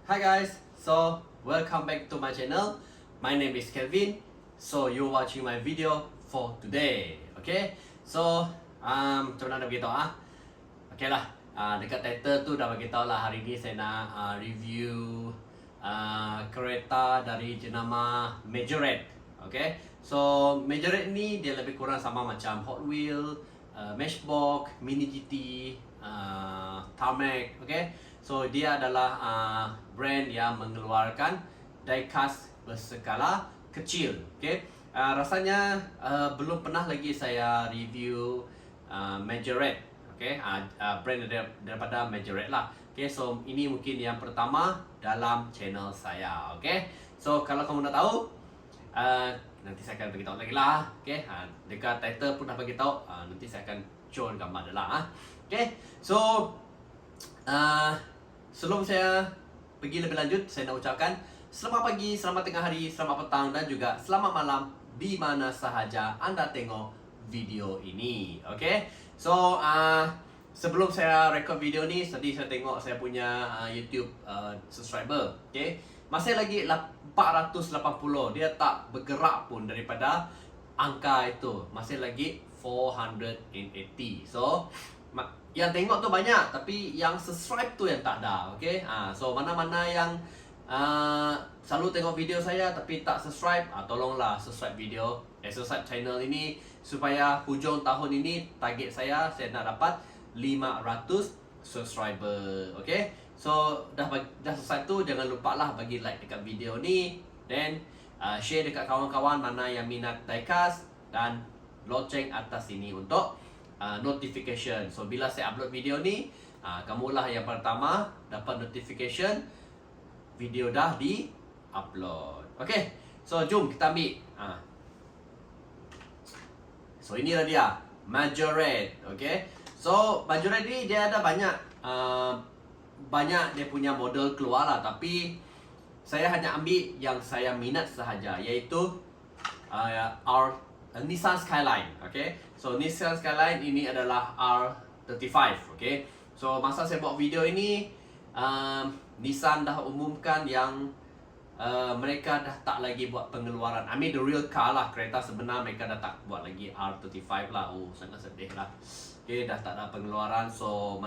Hi guys, so welcome back to my channel. My name is Kelvin. So you're watching my video for today. Okay, so macam mana nak beritahu Okay lah, dekat title tu dah beritahu lah hari ni saya nak review kereta dari jenama Majorette. Okay, so Majorette ni dia lebih kurang sama macam Hot Wheels, Matchbox, Mini GT, Tarmac. Okay, so dia adalah brand yang mengeluarkan diecast berskala kecil. Okay, rasanya belum pernah lagi saya review Majorette. Okay, brand daripada Majorette lah. Okay, so ini mungkin yang pertama dalam channel saya. Okay, so kalau kamu nak tahu, nanti saya akan beritahu lagi lah. Okay, dekat title pun dah beritahu. Nanti saya akan show gambar dia lah. Okay, so sebelum saya pergi lebih lanjut, saya nak ucapkan selamat pagi, selamat tengah hari, selamat petang dan juga selamat malam di mana sahaja anda tengok video ini. Okay, so sebelum saya record video ni, tadi saya tengok saya punya YouTube subscriber. Okay, masih lagi 480. Dia tak bergerak pun daripada angka itu. Masih lagi 480. So yang tengok tu banyak, tapi yang subscribe tu yang tak ada. Okay, so mana-mana yang selalu tengok video saya tapi tak subscribe, tolonglah subscribe video, subscribe channel ini supaya hujung tahun ini target saya nak dapat 500 subscriber. Okay, so dah subscribe tu, jangan lupa lah bagi like dekat video ni, then share dekat kawan-kawan mana yang minat diecast, dan loceng atas sini untuk notification. So bila saya upload video ni, kamulah yang pertama dapat notification video dah di upload. Okay, so jom kita ambil. So inilah dia Majorette. Okay, so Majorette ni dia ada banyak dia punya model keluar lah, tapi saya hanya ambil yang saya minat sahaja, iaitu Nissan Skyline. Okay, so Nissan Skyline ini adalah R35. Okay, so masa saya buat video ini, Nissan dah umumkan yang mereka dah tak lagi buat pengeluaran, I mean the real car lah, kereta sebenar mereka dah tak buat lagi R35 lah. Sangat sedih lah. Okay, dah tak ada pengeluaran. So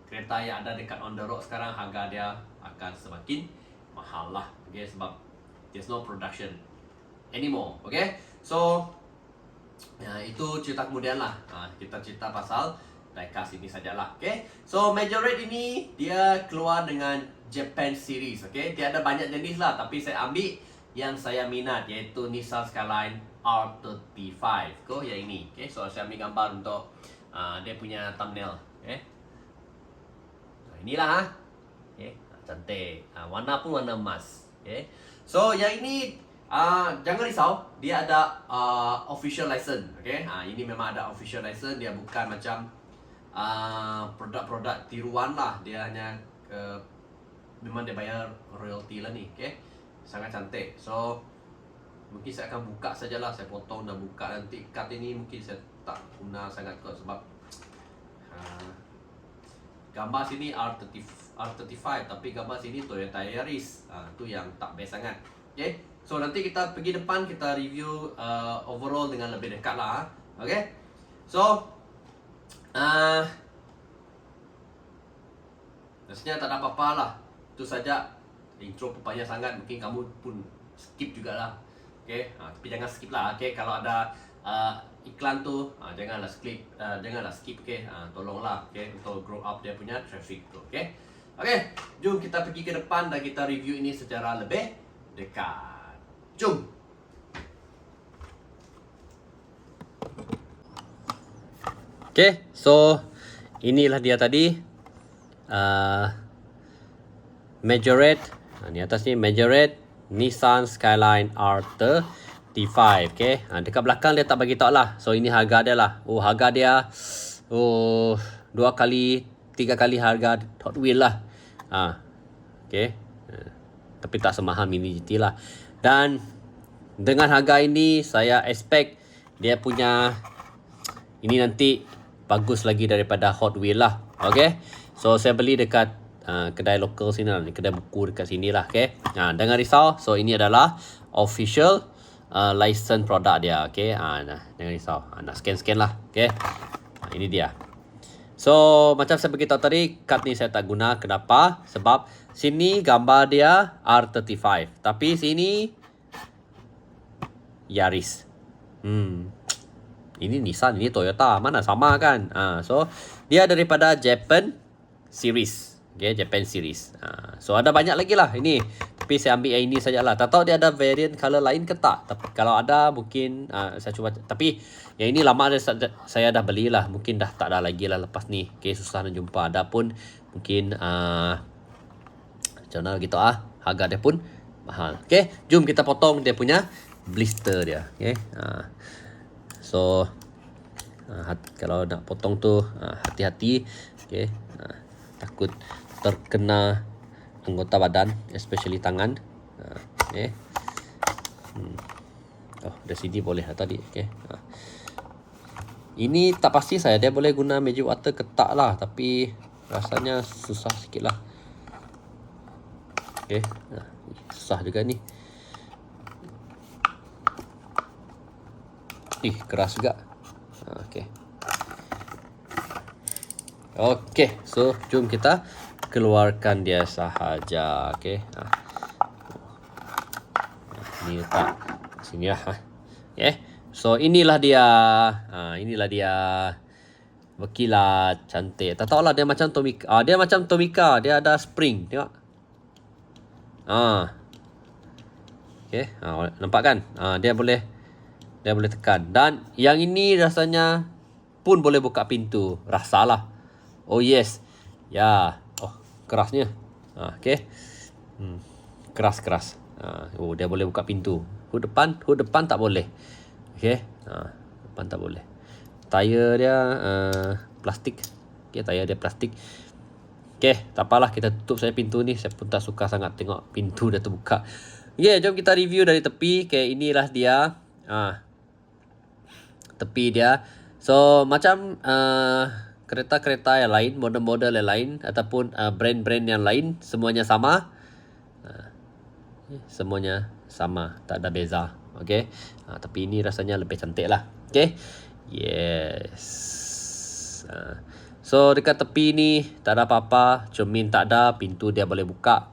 kereta yang ada dekat on the road sekarang, harga dia akan semakin mahal lah. Okay, sebab there's no production anymore. Okay, so itu cerita kemudian lah. Kita cerita pasal diecast ini sajalah. Okay, so Majorette ini dia keluar dengan Japan series. Okay, dia ada banyak jenis lah, tapi saya ambil yang saya minat, iaitu Nissan Skyline R35. Yang ini. Okay, so saya ambil gambar untuk dia punya thumbnail. Okay, inilah okay, cantik. Warna pun warna emas. Okay, so yang ini jangan risau, dia ada official license. Okay, ini memang ada official license. Dia bukan macam produk-produk tiruan lah. Dia hanya memang dia bayar royalty lah ni. Okay, sangat cantik. So mungkin saya akan buka sajalah. Saya potong dan buka nanti. Cut ini mungkin saya tak guna sangat kot, sebab gambar sini R35, tapi gambar sini Toyota Yaris. Tu yang tak best sangat. Okay, so nanti kita pergi depan, kita review overall dengan lebih dekat lah. Okay, so rasanya tak ada apa-apa lah. Itu saja, intro panjang sangat, mungkin kamu pun skip jugalah. Okay, tapi jangan skip lah. Okay, kalau ada iklan tu, janganlah skip. Okay, tolonglah. Okay, untuk grow up dia punya traffic tu. Okay, okay, jom kita pergi ke depan dan kita review ini secara lebih dekat. Jom. Okay, so inilah dia tadi Majorette. Ni atas ni Majorette Nissan Skyline R35. Okay, dekat belakang dia tak bagi tahu lah. So ini harga dia lah. Harga dia 2 kali 3 kali harga Hot Wheels lah. Okay, tapi tak semahal Mini GT lah. Dan dengan harga ini, saya expect dia punya ini nanti bagus lagi daripada Hot Wheels lah. Okay, so saya beli dekat kedai lokal sini lah, kedai buku dekat sini lah. Okay, jangan risau. So ini adalah official license produk dia. Okay, jangan risau. Nak scan lah. Okay, ini dia. So macam saya beritahu tadi, kad ni saya tak guna. Kenapa? Sebab sini gambar dia R35, tapi sini Yaris. Ini Nissan, ini Toyota, mana sama kan? So dia daripada Japan series. Okay, Japan series. So ada banyak lagi lah ini. Tapi saya ambil yang ini sajalah. Tak tahu dia ada variant color lain ke tak. Tapi kalau ada mungkin saya cuba. Tapi yang ini lama saya dah belilah. Mungkin dah tak ada lagi lah lepas ni. Okay, susah nak jumpa. Ada pun mungkin macam mana gitu harga dia pun mahal. Okay, jom kita potong dia punya blister dia. Okay, so kalau nak potong tu hati-hati. Okay, takut terkena anggota badan, especially tangan. Okay. Oh, dari sini boleh tadi. Okay. Ini tak pasti dia boleh guna magic water ke tak lah, tapi rasanya susah sikit lah. Okay. Susah juga ni. Keras juga. Okay. Okay, so jom kita keluarkan dia sahaja. Okay. Ini letak sini lah. Okay. So inilah dia. Inilah dia. Berkilat cantik. Tak tahulah dia macam Tomica. Dia macam Tomica. Dia ada spring. Tengok. Okay. Nampak kan? Dia boleh tekan. Dan yang ini rasanya pun boleh buka pintu. Rasalah. Oh yes. Ya. Oh, kerasnya. Okay. Keras. Oh, dia boleh buka pintu. Hood depan tak boleh. Okay. Depan tak boleh. Tayar dia plastik. Okay, tayar dia plastik. Okay, tak apalah, kita tutup saja pintu ni. Saya pun tak suka sangat tengok pintu dia terbuka. Okay, jom kita review dari tepi. Okay, inilah dia. Tepi dia. So macam kereta-kereta yang lain, model-model yang lain, ataupun brand-brand yang lain, semuanya sama. Semuanya sama, tak ada beza. Okay. Tapi ini rasanya lebih cantik lah. Okay. Yes. So dekat tepi ni tak ada apa-apa, cermin tak ada, pintu dia boleh buka.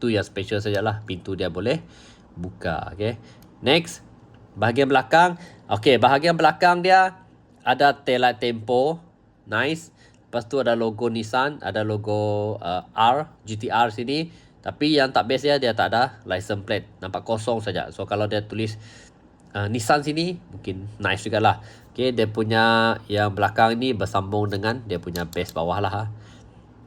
Tu yang special sajalah, pintu dia boleh buka. Okay. Next, bahagian belakang. Okay, bahagian belakang dia ada taillight tempo. Nice. Lepas tu ada logo Nissan, ada logo GTR sini. Tapi yang tak best dia tak ada license plate. Nampak kosong saja. So kalau dia tulis Nissan sini, mungkin nice juga lah. Okay, dia punya yang belakang ni bersambung dengan dia punya base bawah lah.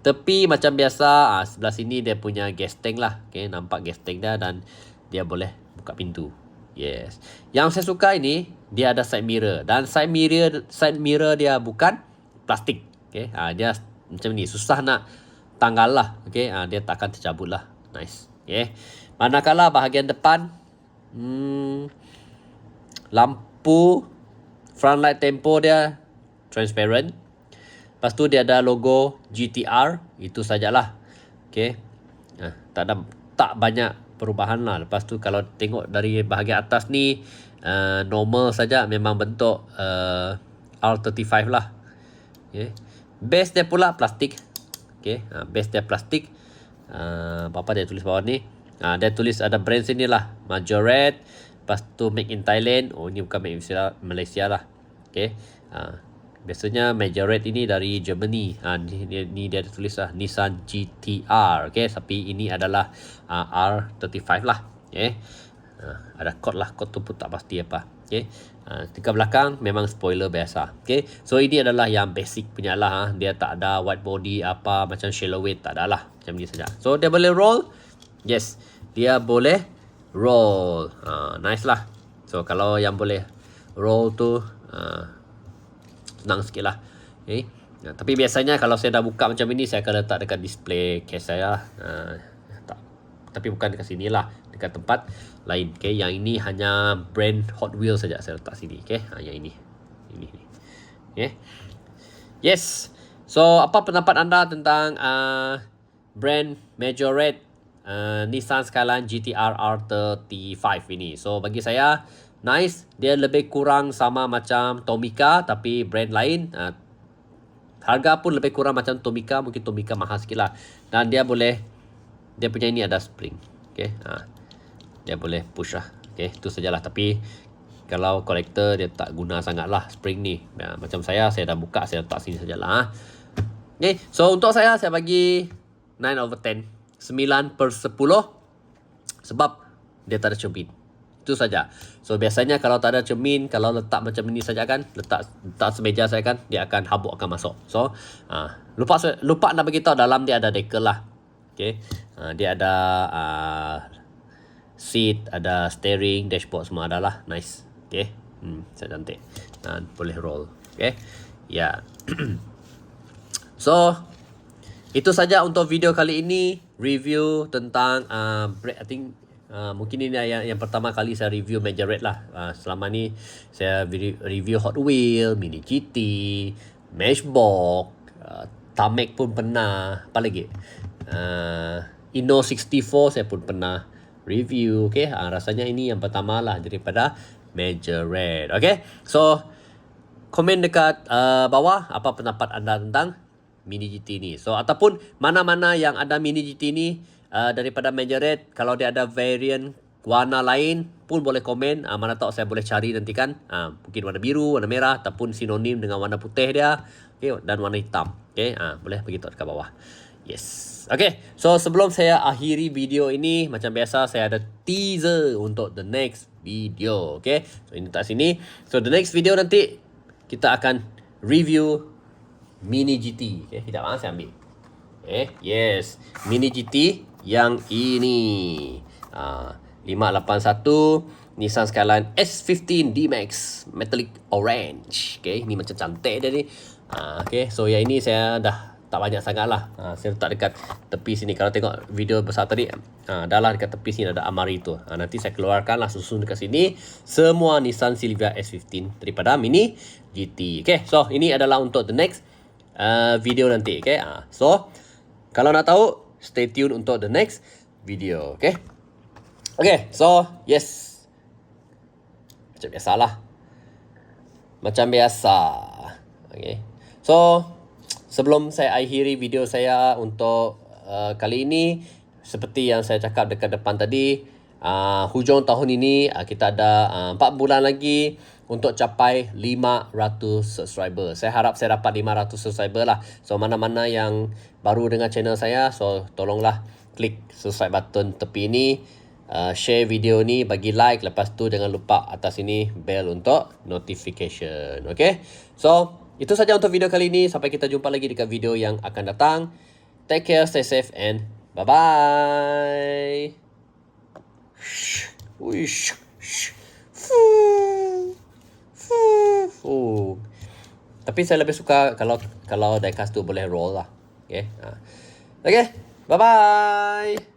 Tepi macam biasa, sebelah sini dia punya gas tank lah. Okay, nampak gas tank dia dan dia boleh buka pintu. Yes. Yang saya suka ini, dia ada side mirror. Dan side mirror dia bukan plastik. Okay, dia macam ni, susah nak tanggal lah. Okay, dia tak akan tercabut lah. Nice. Okay. Manakala bahagian depan, lampu front light tempo dia transparent. Lepas tu dia ada logo GTR. Itu sajalah. Okay. Tak banyak perubahan lah. Lepas tu kalau tengok dari bahagian atas ni, normal saja, memang bentuk R35 lah. Okay. Base dia pula plastik. Okay. Base dia plastik. Apa dia tulis bawah ni? Dia tulis ada brand sini lah, Majorette. Lepas tu Make in Thailand. Oh, ni bukan Make in Malaysia lah. Okay. Biasanya Majorette ini dari Germany. Ni dia tulis lah Nissan GTR. Okay. Tapi ini adalah R35 lah. Okay. Ada kod lah. Kod tu pun tak pasti apa. Okay. Dekat belakang memang spoiler biasa. Okay. So ini adalah yang basic punya lah. Dia tak ada white body apa macam shallow weight. Tak ada lah. Macam ni saja. So dia boleh roll. Yes. Dia boleh roll. Nice lah. So kalau yang boleh roll tu senang sikit lah. Okay. Tapi biasanya kalau saya dah buka macam ini, saya akan letak dekat display case saya. Tapi bukan dekat sini lah, dekat tempat lain. Okay. Yang ini hanya brand Hot Wheels saja saya letak sini. Okay. Yang ini. Okay. Yes. So apa pendapat anda tentang brand Majorette Nissan Skyline GTR R35 ini. So bagi saya nice, dia lebih kurang sama macam Tomica tapi brand lain. Harga pun lebih kurang macam Tomica, mungkin Tomica mahal sikit lah. Dan dia punya ini ada spring. Okay, dia boleh push lah. Okay, itu sajalah. Tapi kalau collector dia tak guna sangat lah spring ni. Macam saya dah buka, saya letak sini sajalah. Okay, so untuk saya bagi 9/10. 9/10. Sebab dia tak ada cermin. Itu saja. So biasanya kalau tak ada cermin, kalau letak macam ini saja kan, letak semeja saya kan, dia akan habuk akan masuk. So lupa nak bagi tahu dalam dia ada decal lah. Okay, dia ada seat, ada steering, dashboard semua ada lah. Nice. Okay, saya cantik dan boleh roll. Okay, ya. So itu saja untuk video kali ini, review tentang brake. I think mungkin ini yang pertama kali saya review Majorette lah. Selama ni saya review Hot Wheel, Mini GT, Matchbox, Tamek pun pernah. Apa lagi? Inno 64 saya pun pernah review. Okay, rasanya ini yang pertama lah daripada Majorette. Okay, so komen dekat bawah apa pendapat anda tentang Mini GT ni. So ataupun mana-mana yang ada Mini GT ni daripada Majorette, kalau dia ada variant warna lain pun boleh komen. Mana tahu saya boleh cari nanti kan. Mungkin warna biru, warna merah ataupun sinonim dengan warna putih dia. Okay, dan warna hitam. Okay, boleh beritahu dekat bawah. Yes. Okay, so sebelum saya akhiri video ini, macam biasa saya ada teaser untuk the next video. Okay, so ini tak sini. So the next video nanti kita akan review Mini GT. Okay, sekejap saya ambil. Yes, Mini GT yang ini. 581 Nissan Skyline S15 D-Max Metallic Orange. Okay, ini macam cantik dia ni. Okay, so yang ini saya dah tak banyak sangat lah. Saya letak dekat tepi sini. Kalau tengok video besar tadi, dah lah dekat tepi sini ada amari tu. Nanti saya keluarkan lah, susun dekat sini semua Nissan Silvia S15 daripada Mini GT. Okay, so ini adalah untuk the next video nanti. Okay, so kalau nak tahu, stay tune untuk the next video. Okay, okay, so yes, macam biasalah, macam biasa. Okay, so sebelum saya akhiri video saya untuk kali ini, seperti yang saya cakap dekat depan tadi, hujung tahun ini kita ada 4 bulan lagi untuk capai 500 subscriber. Saya harap saya dapat 500 subscriber lah. So mana-mana yang baru dengan channel saya, so tolonglah klik subscribe button tepi ini, share video ni, bagi like, lepas tu jangan lupa atas ini bell untuk notification. Okay, so itu saja untuk video kali ini. Sampai kita jumpa lagi dekat video yang akan datang. Take care, stay safe and bye-bye. Tapi saya lebih suka kalau diecast tu boleh roll lah. Okay, okay, bye-bye.